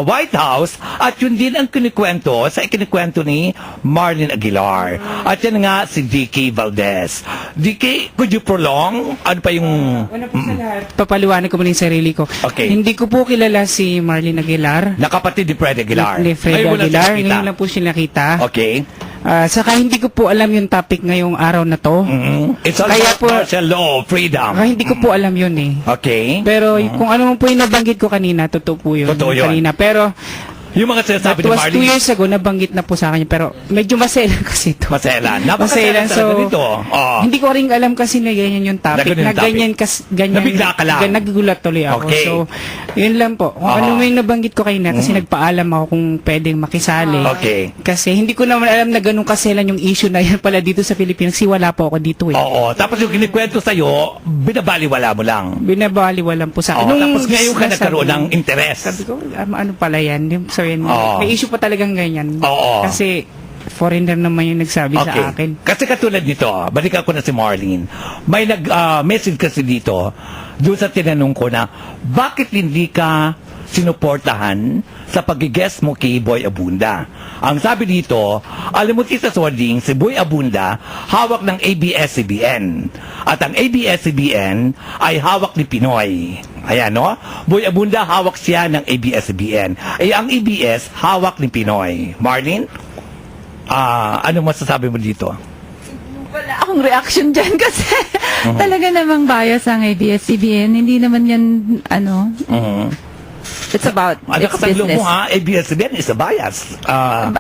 White House at yun din ang ikinikwento ni Marlene Aguilar. At yan nga si DK Valdez. DK, could you prolong? Ano pa yung...
Una po sa lahat, papaliwanag ko muna yung sarili ko.
Okay.
Hindi ko po kilala si Marlene Aguilar.
Nakapatid ni Fred Aguilar.
Ni Fred
Ngayon mo lang siya
Aguilar.
nakita.
Ngayon lang po siya nakita.
Okay.
Saka hindi ko po alam yung topic ngayong araw na to.
It's all
Kaya
about
po-
martial law, freedom.
Hindi ko po alam yun eh.
Okay.
Pero kung ano man po yung nabanggit ko kanina, totoo po yun.
Totoo yun.
Kanina. Pero
Yung mga sinasabi
that
ni
was 2
Marlene,
years ago, nabanggit na po sa akin. Pero medyo maselan kasi ito.
maselan.
Maselan.
Napakaselan
So,
dito.
hindi ko rin alam kasi na ganyan yung topic.
Na ganyan yung topic. Nabigla ka lang.
Nagugulat tuloy ako.
Okay.
So, yun lang po. Kung ano may nabanggit ko kanina, kasi nagpaalam ako kung pwedeng makisali.
Okay.
Kasi hindi ko naman alam na ganun kaselan yung issue na yan pala dito sa Pilipinas. Kasi wala po ako dito eh.
Oo. Tapos yung kinikwento sa'yo, binabaliwala mo lang.
Binabaliwalan po sa akin.
Oo. Tapos ngayon ka nagkaroon ng interes.
Sabi ko, ano pala yan? So, yun,
Oo.
may issue pa talagang ganyan.
Oo.
Kasi foreigner naman yung nagsabi sa akin.
Kasi katulad nito, balik ako na si Marlene. May nag-message kasi dito, doon sa tinanong ko na, bakit hindi ka sinuportahan sa pag-guest mo kay Boy Abunda? Ang sabi dito, alam mo Tita Swarding, si Boy Abunda hawak ng ABS-CBN. At ang ABS-CBN ay hawak ni Pinoy. Ayan, no? Boy Abunda, hawak siya ng ABS-CBN. Ang ABS, hawak ni Pinoy. Marlene? Ano masasabi mo dito?
Wala akong reaction dyan kasi talaga namang bias ang ABS-CBN. Hindi naman yan, It's about
Ano
its
kasalo
business.
mo ha? ABS-CBN is a bias.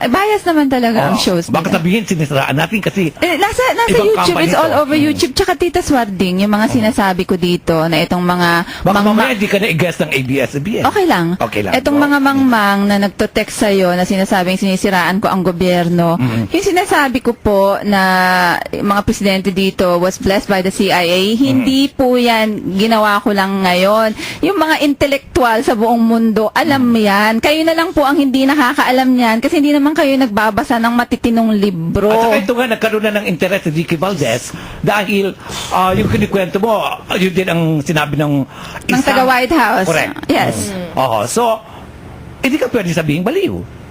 Bias naman talaga ang shows
Baka
nila.
sabihin, sinisiraan natin kasi
Nasa
ibang
YouTube,
company
it's all
to.
over YouTube. Tsaka Tita Swarding, yung mga sinasabi ko dito na itong mga
baka
mangma-
mamaya hindi ka na-i-guess ng ABS-CBN.
Okay lang.
Okay lang.
Itong
Go.
mga mangmang na nagto-text sa'yo na sinasabing sinisiraan ko ang gobyerno, yung sinasabi ko po na mga presidente dito was blessed by the CIA, hindi po yan ginawa ko lang ngayon. Yung mga intelektual sa buong mundo, alam yan. Kayo na lang po ang hindi nakakaalam yan kasi hindi naman kayo nagbabasa ng matitinong libro.
At saka ito nga, nagkaroon na ng interest si Vicky Valdez dahil yung kinikwento mo, yun din ang sinabi ng
Ng taga White House.
Correct.
Yes.
Oo. So, hindi ka pwede sabihin baliw.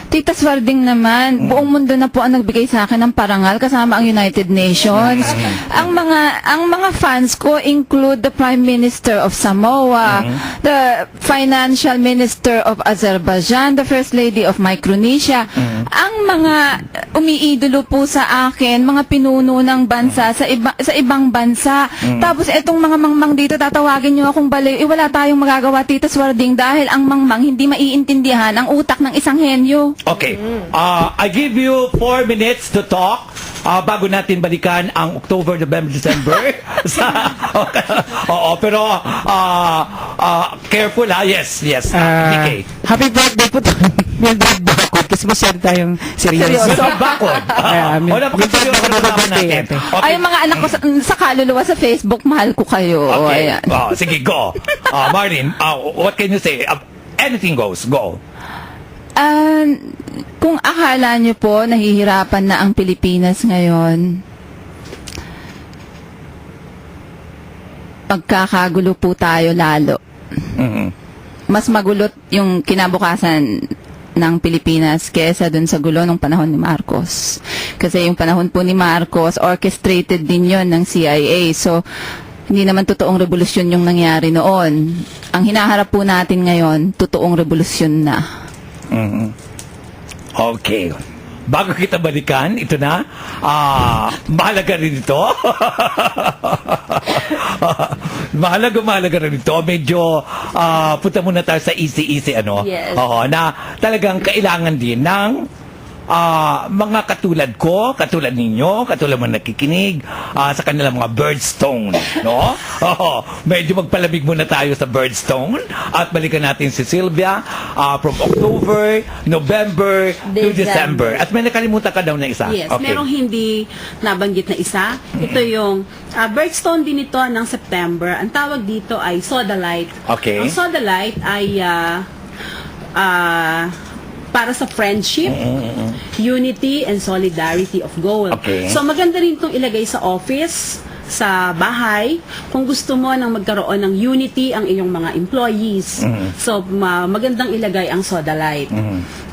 Tita Swarding naman, buong mundo na po ang nagbigay sa akin ng parangal kasama ang United Nations. Ang mga fans ko include the Prime Minister of Samoa, the Financial Minister of Azerbaijan, the First Lady of Micronesia. Ang mga umiidolo po sa akin, mga pinuno ng bansa sa ibang bansa. Tapos etong mga mangmang dito tatawagin niyo akong baliw. Wala tayong magagawa, Tita Swarding, dahil ang mangmang hindi maiintindihan ang utak ng isang henyo.
Okay. I give you 4 minutes to talk bago natin balikan ang October, November, December. Oo, pero careful ha. Yes. DK.
Happy birthday po to. Mildred Bakod kasi masyado tayong seryoso.
So, bakod. Wala pa kasi yung kasama natin. Okay.
Ay, yung mga anak ko sa kaluluwa sa Facebook, mahal ko kayo.
Okay.
Ayan.
Sige, go. Marlene, what can you say? Anything goes. Go.
Kung akala nyo po nahihirapan na ang Pilipinas ngayon, pagkakagulo po tayo lalo. Mas magulot yung kinabukasan ng Pilipinas kesa dun sa gulo ng panahon ni Marcos. Kasi yung panahon po ni Marcos, orchestrated din yon ng CIA. So, hindi naman totoong revolusyon yung nangyari noon. Ang hinaharap po natin ngayon, totoong revolusyon na.
Okay. Bago kita balikan, ito na. Mahalaga rin ito. mahalaga rin ito. Medyo punta muna tayo sa easy, ano?
Yes.
Oo, na talagang kailangan din ng mga katulad ko, katulad ninyo, katulad mga nakikinig sa kanilang mga birdstone, no? Medyo magpalamig muna tayo sa birdstone at balikan natin si Sylvia from October, November to December. At may nakalimutan ka daw na isa.
Yes,
Okay.
merong hindi nabanggit na isa. Ito yung birthstone din ito ng September. Ang tawag dito ay sodalite.
Okay.
Ang sodalite ay para sa friendship, unity, and solidarity of goal.
Okay.
So maganda rin itong ilagay sa office, sa bahay, kung gusto mo nang magkaroon ng unity ang iyong mga employees. So magandang ilagay ang sodalite.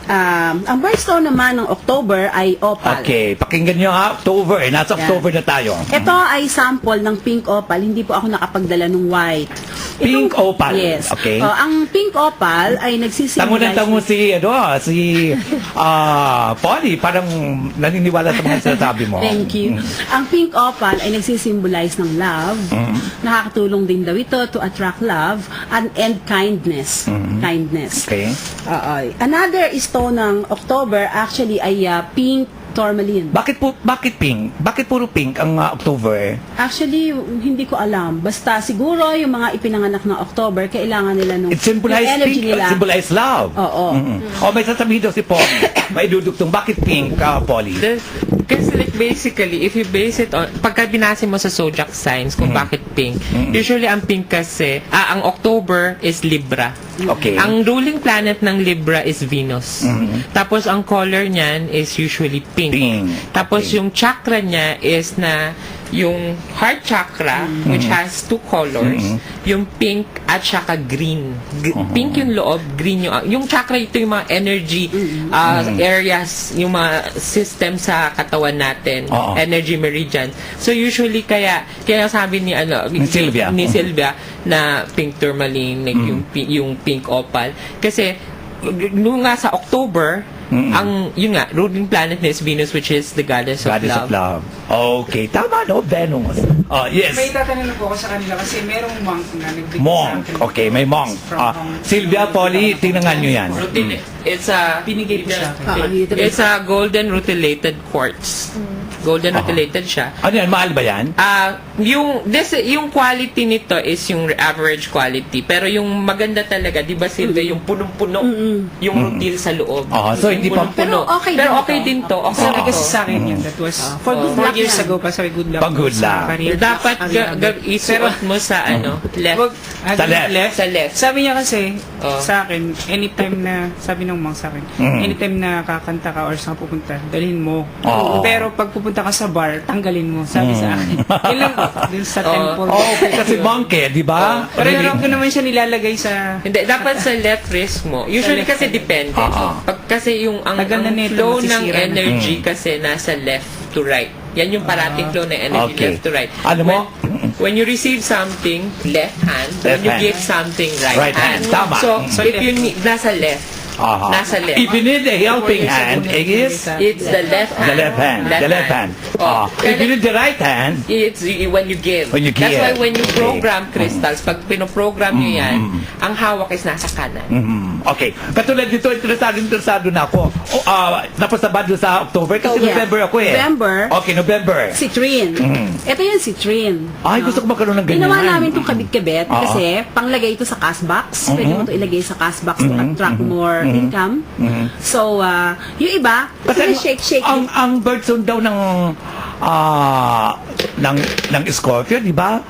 Ang birthstone naman ng October ay opal.
Okay, pakinggan nyo ha, October. Nasa
Yeah.
October na tayo.
Ito ay sample ng pink opal. Hindi po ako nakapagdala ng white.
Pink opal.
Yes.
Okay.
Ang pink opal ay nagsisimbolize.
Tango si Polly, parang naniniwala sa mga sinasabi mo.
Thank you. Ang pink opal ay nagsisimbolize ng love. Nakakatulong din daw ito to attract love and kindness. Kindness.
Okay.
Another stone ng October actually ay pink tourmaline.
Bakit pink? Bakit puro pink ang October?
Actually, hindi ko alam. Basta siguro yung mga ipinanganak ng October, kailangan nila nung
It symbolizes
yung energy
pink,
nila.
symbolize love.
Oo.
May sasabihin daw si Polly. May dudugtong. Bakit pink, Polly?
Kasi like basically, if you base it on, pagka binase mo sa zodiac signs kung bakit pink, usually ang pink kasi, ang October is Libra.
Okay.
Ang ruling planet ng Libra is Venus. Tapos ang color niyan is usually pink. Tapos yung chakra niya is na yung heart chakra, which has 2 colors, yung pink at saka green. Pink yung loob, green yung chakra, ito yung mga energy areas, yung mga system sa katawan natin, energy meridian. So usually kaya sabi ni Sylvia na pink tourmaline, like yung pink opal, kasi nung nga sa October yun nga, ruling planet niya is Venus, which is the goddess of
Goddess
love.
of love. Okay, tama no, Venus. Oh, yes.
May tatanong po ako sa kanila kasi merong monk na nagbigay
Monk. Okay, may monk. Sylvia, Polly, tingnan nyo yan.
It's a
Binigay po sa akin.
It's a golden rutilated quartz. Golden rutilated siya.
Ano yan, mahal ba yan?
Yung quality nito is yung average quality. Pero yung maganda talaga, 'di ba Silvia, yung punong-puno yung rutil sa loob.
So hindi pa
Punong-puno.
Pero okay
Pero
din
okay
to.
din to. Okay
Sabi
din
kasi
to.
sa akin yan, that was
For good
4
luck
years
yan.
ago pa, sabi good luck.
Pang good
sa
luck.
career.
Dapat isuot mo sa left.
Wag,
Sa left.
Sa left.
Sabi niya kasi
Oh.
sa akin, anytime na, sabi ng monk sa akin, anytime na kakanta ka or saan ka pupunta, dalhin mo.
Oo.
Pero pag pupunta ka sa bar, tanggalin mo, sabi sa akin. Ilang dun sa temple.
Okay, kasi monk eh, di ba?
Pero yun ko naman siya nilalagay sa...
Hindi, dapat sa left wrist mo. Usually
Sa left
kasi
side.
depende. Pag kasi yung ang
Tagal na nito,
flow ng
masisira na.
energy kasi nasa left to right. Yan yung parating flow ng energy,
Okay.
left to right.
Ano mo?
When you receive something, left hand. When
Left
you
hand.
give something, right,
Right hand. Tama.
So,
So,
if
left.
you need, nasa left. Nasa left.
If you need a helping hand, it is
It's the left hand.
the left hand. The left hand.
Oh.
If you need the right hand,
It's when you give.
When you
That's
give.
why when you
Okay.
program crystals, pag pinoprogram nyo yan, ang hawak is nasa kanan.
okay. Katulad dito, interesado na ako. Tapos na ba doon sa October? Kasi
Yeah.
November ako eh.
November.
Okay, November.
Citrine. Ito yung citrine.
Ay, gusto ko magkaroon ng ganyan.
Ginawa namin itong kabit-kabit
Oo.
kasi panglagay ito sa cash box. Pwede mo ito ilagay sa cash box to attract more income. So, yung iba,
Kasi
shake-shake.
ang birthstone daw ng Scorpio, di ba?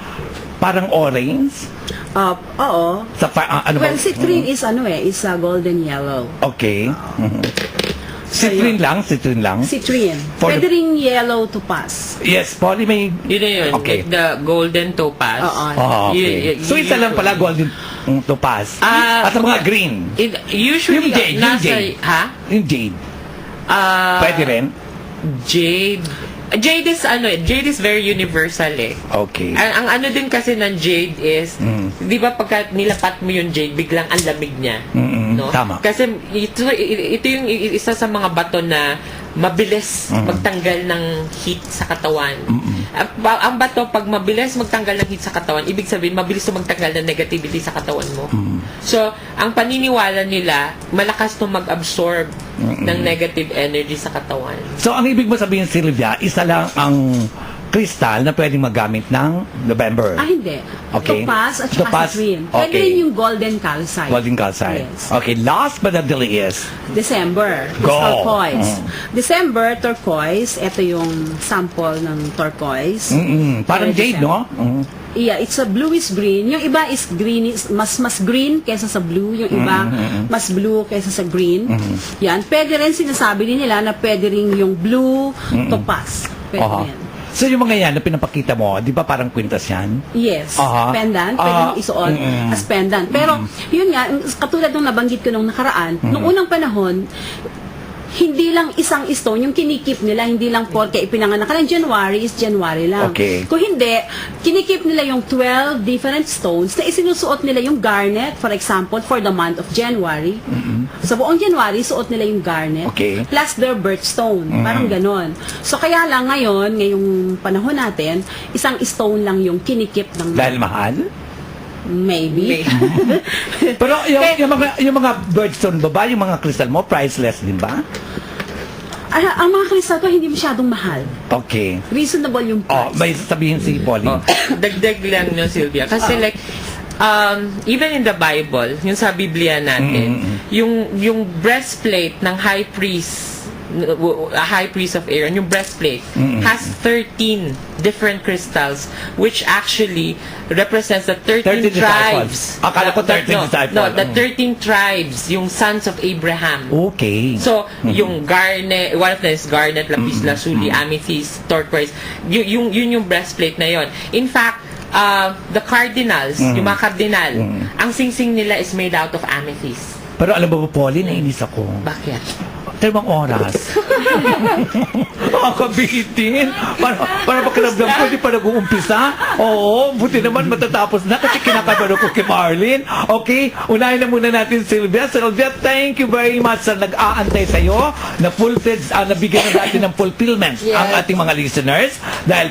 Parang orange.
Oo.
Sa ano ba?
Well, citrine is is golden yellow.
Okay. Citrine lang, citrine lang.
Citrine.
For
Pwede
the-
ring yellow to pass.
Yes, Polly may...
Yun na yun.
Okay.
Like the golden topaz.
Oo.
Okay. So, isa lang pala golden topaz.
Ah,
At ang mga green.
Usually,
Yung jade, yung
nasa...
jade.
Ha?
Yung jade. Pwede rin?
Jade. Jade is Jade is very universal eh.
Okay.
Ang ano din kasi ng jade is, di ba pagka nilapat mo yung jade, biglang ang lamig niya. No?
Tama.
Kasi ito yung isa sa mga bato na mabilis magtanggal ng heat sa katawan. Ang bato, pag mabilis magtanggal ng heat sa katawan, ibig sabihin, mabilis to magtanggal ng negativity sa katawan mo. So, ang paniniwala nila, malakas to mag-absorb ng negative energy sa katawan.
So, ang ibig mo sabihin, Sylvia, isa lang ang kristal na pwedeng magamit ng November.
Hindi.
Okay.
Topaz at saka
Topaz.
citrine. Pwede
Okay.
rin yung golden calcite.
Golden calcite.
Yes.
Okay, last but not the least.
December.
Go.
Turquoise. December, turquoise. Ito yung sample ng turquoise.
Parang
Very
jade, no?
Yeah, it's a bluish green. Yung iba is green, mas green kaysa sa blue. Yung iba, mas blue kaysa sa green. Yan. Pwede rin, sinasabi din nila na pwede rin yung blue topaz. Pwede
Aha.
rin.
So, yung mga yan na pinapakita mo, di ba parang kwintas yan?
Yes,
Aha.
pendant. Pwede mong isuot as pendant. Pero, yun nga, katulad ng nabanggit ko nung nakaraan, nung unang panahon, hindi lang isang stone yung kinikip nila, hindi lang porke ipinanganak ka ng January is January lang.
Okay.
Kung hindi, kinikip nila yung 12 different stones na isinusuot nila yung garnet, for example, for the month of January. Sa buong January, suot nila yung garnet.
Okay.
Plus their birthstone. Parang ganon. So, kaya lang ngayon, ngayong panahon natin, isang stone lang yung kinikip ng
Dahil mahal?
maybe.
Pero yung mga birthstone ba, yung mga crystal mo, priceless din ba?
Ang mga kristal ko hindi masyadong mahal.
Okay.
Reasonable yung
Oh,
price.
may sabihin si Polly.
Dagdag lang no, Sylvia. Kasi like, even in the Bible, yung sa Biblia natin, yung breastplate ng high priest, a high priest of Aaron, yung breastplate has 13 different crystals which actually represents the 13
13
tribes.
disciples. Akala ko 13 disciples.
No, the 13 tribes, yung sons of Abraham.
Okay.
So, yung garnet, one of them is garnet, lapis lazuli, amethyst, turquoise. Yun yung breastplate na yon. In fact, the cardinals, yung mga cardinal, ang singsing nila is made out of amethyst.
Pero alam mo ba, Polly, nainis ako.
Bakit?
Tayo oras. Kabitin. Para pakiramdam ko, hindi pa nag-uumpisa. Oo, buti naman matatapos na kasi kinakabahan ko kay Marlene. Okay, unahin na muna natin Sylvia. Sylvia, thank you very much sa nag-aantay sa'yo na nabigyan na natin ng fulfillment ang ating mga listeners dahil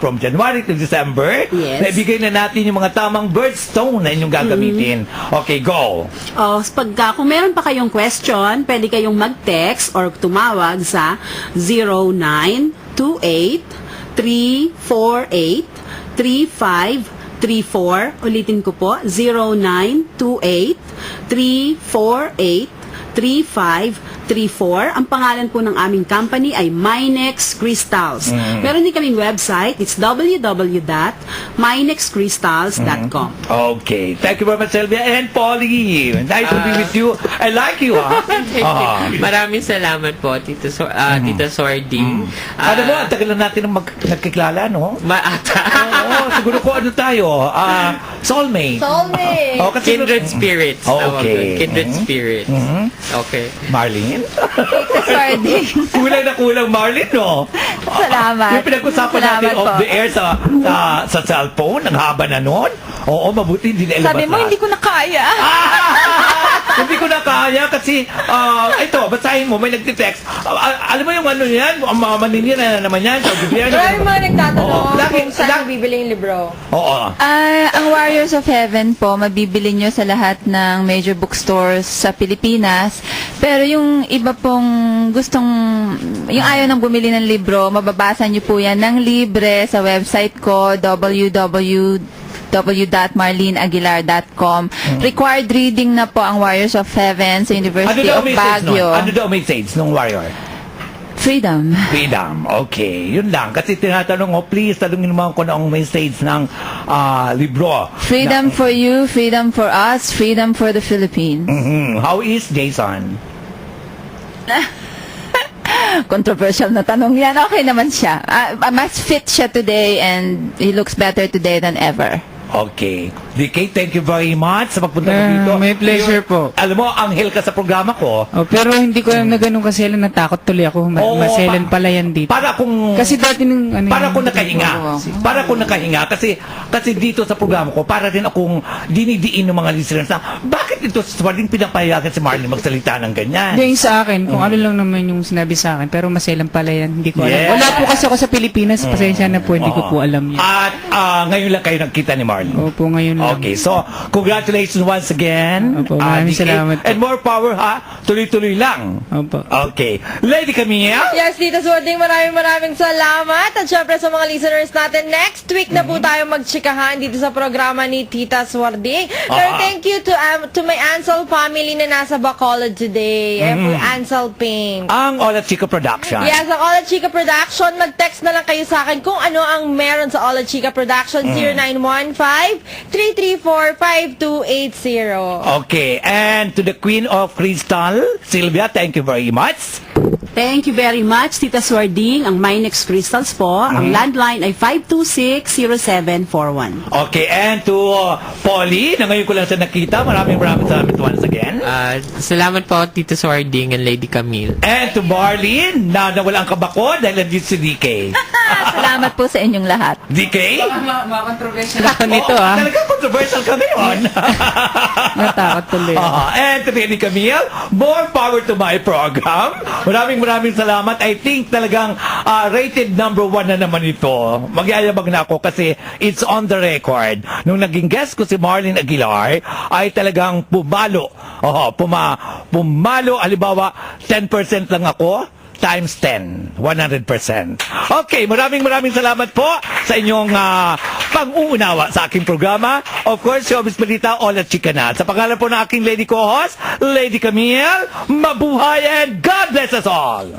from January to December,
Yes.
naibigay na natin yung mga tamang birthstone na inyong gagamitin. Okay, go.
Kung meron pa kayong question, pwede kayong mag-text or tumawag sa 0928-348-3534. Ulitin ko po, 0928-348-3534. Ang pangalan po ng aming company ay Minex Crystals. Meron din kaming website, it's www.minexcrystals.com.
Okay. Thank you very much, Sylvia. And Polly, nice to be with you. I like you, ha?
Maraming salamat po, Tita Sording.
Ano mo, ang tagal na natin nagkikilala, no?
Maata.
Oo, siguro ko ano tayo, soulmate.
Soulmate.
Oh, kasi
Kindred spirits.
Oh,
tawag
okay.
doon. Kindred spirits. Okay.
Marlene?
Sording.
Kulang na kulang, Marlene, no?
Salamat.
Yung pinag-usapan
Salamat
natin
po.
off the air sa cellphone, ang haba na nun. Oo, mabuti hindi na ilabas
Sabi mo,
lahat.
hindi ko na kaya.
Hindi ko na kaya kasi ito, basahin mo, may nagtitext. Alam mo yung ano yan? Ang mga maninya na naman yan. Sa gobyerno.
Maraming mga nagtatanong
Oo.
kung saan bibili yung libro.
Oo.
Ang Warriors of Heaven po, mabibili nyo sa lahat ng major bookstores sa Pilipinas. Pero yung iba pong yung ayaw nang bumili ng libro, mababasa nyo po yan ng libre sa website ko, www.marleneaguilar.com. Required reading na po ang Warriors of Heaven sa University of Baguio.
Ano daw message nung warrior?
Freedom.
Freedom. Okay. Yun lang. Kasi tinatanong ko, please, talungin mo ko na ang message ng libro.
Freedom for you, freedom for us, freedom for the Philippines.
How is Jason?
Controversial na tanong yan. Okay naman siya. Mas fit siya today and he looks better today than ever.
Okay. DK, thank you very much sa pagpunta mo dito.
may pleasure po.
Alam mo, anghel ka sa programa ko.
Oh, pero hindi ko alam na ganun kaselan, natakot tuloy ako.
Oo,
Maselan pala yan dito.
Para kung
Kasi dati nung
para kung nakahinga. Para kung nakahinga kasi dito sa programa ko para rin akong dinidiin ng mga listeners na bakit ito swaling pinapayagan si Marlene magsalita ng ganyan.
Yung sa akin, kung ano lang naman yung sinabi sa akin, pero maselan pala yan, hindi ko alam.
Yes.
Wala po kasi ako sa Pilipinas, pasensya na po, hindi ko po alam yan.
At ngayon lang kayo nagkita ni Marlene.
Opo, ngayon lang.
Okay, so congratulations once again.
Opo, maraming
DK.
salamat po.
And more power ha. Tuloy-tuloy lang.
Opo.
Okay. Lady Camille.
Yes, Tita Sording, maraming salamat. At syempre sa mga listeners natin, next week na po tayo magchikahan dito sa programa ni Tita Sording. Pero thank you to my Ansel family na nasa Bacolod today. For Ansel Pink.
Ang Ola Chico Production.
Yes, ang Ola Chica Production. Mag-text na lang kayo sa akin kung ano ang meron sa Ola Chica Production. 0915-334-5280.
Okay. And to the Queen of Crystal, Sylvia, thank you very much.
Thank you very much, Tita Swarding. Ang Minex Crystals po. Ang landline ay 526-0741.
Okay, and to Polly, na ngayon ko lang siya nakita, maraming salamat once again.
Salamat po, Tito Sording and Lady Camille.
And to Marlene, na nawala ang kabako dahil nandito si DK.
Salamat po sa inyong lahat.
DK?
Mga-controversial ako nito, ah.
Talagang controversial ka ngayon.
Natakot tuloy.
And to Lady Camille, more power to my program. Maraming salamat. I think talagang rated number 1 na naman ito. Magyayabag na ako kasi it's on the record. Nung naging guest ko si Marlene Aguilar, ay talagang pumalo. Pumalo, halimbawa, 10% lang ako, times 10, 100%. Okay, maraming salamat po sa inyong pang-uunawa sa aking programa. Of course, Showbiz Balita, Ola Chica na. Sa pangalan po ng aking lady co-host, Lady Camille, mabuhay and God bless us all!